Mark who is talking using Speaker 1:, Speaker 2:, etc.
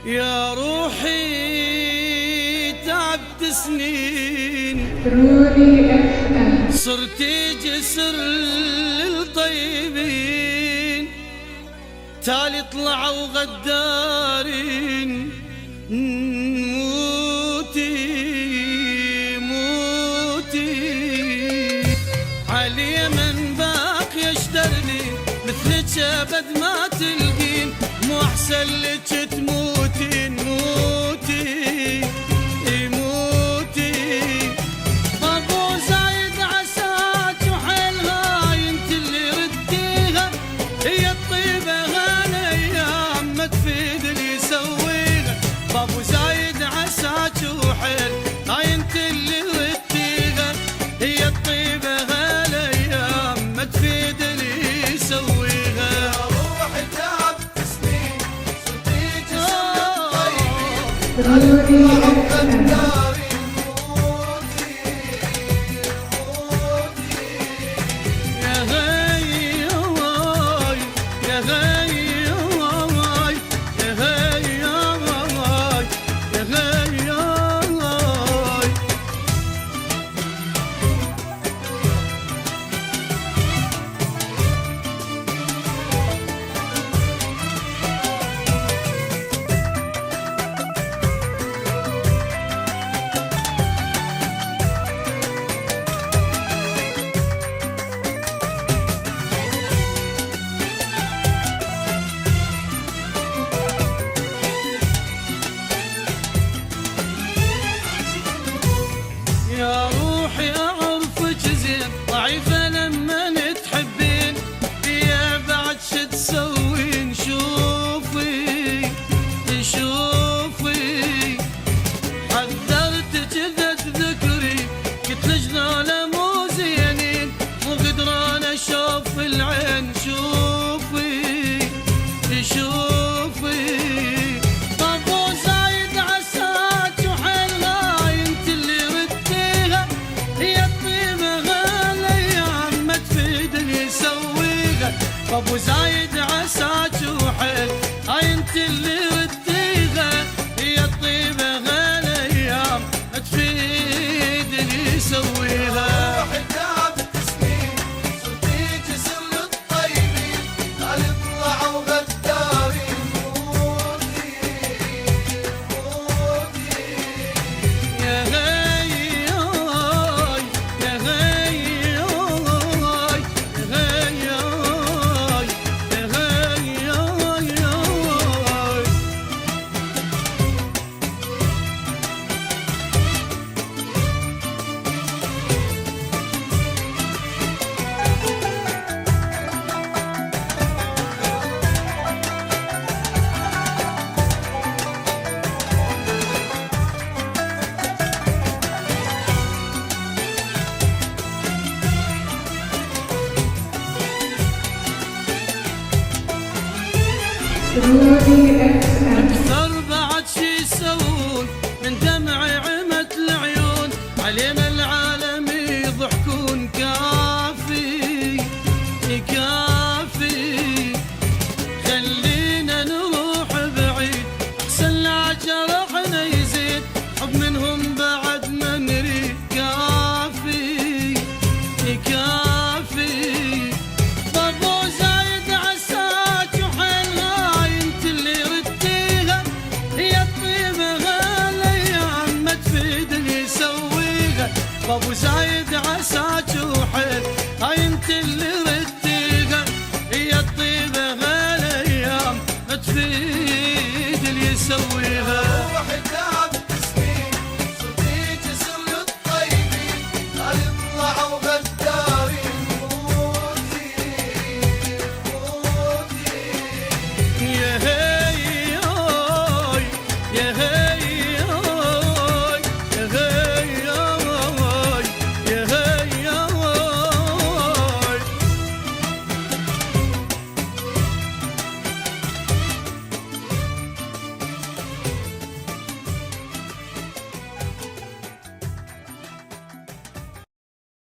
Speaker 1: يا روحي تعبت سنين صرت جسر للطيبين تالي طلعوا غدارين موتي علي من باقي يشترني مثلك ابد ما تلقين مو احسن لك تموتين موتي ابو زايد عساك وحيل هاي انت اللي رديها هي الطيبه هالايام ما تفيد اللي يسويها ابو زايد عساك وحيل هاي انت اللي رديها هي الطيبه هالايام ما تفيد اللي يسويها يا روحي أعرفك زين ضعيفة لما تحبين فيها بعد شو تسوين شوفي حذرتك إذا تذكري قلت لك ذولا مو زينين مو قدران أشوف العين شوفي ابو زايد عساك وحيل هاي انت اللي رديها هي الطيبه هالايام تفيد اللي يسويها روحي تعبت سنين صرتي جسر للطيبين تالي طلعوا غدارين موتي يا
Speaker 2: رودي FM.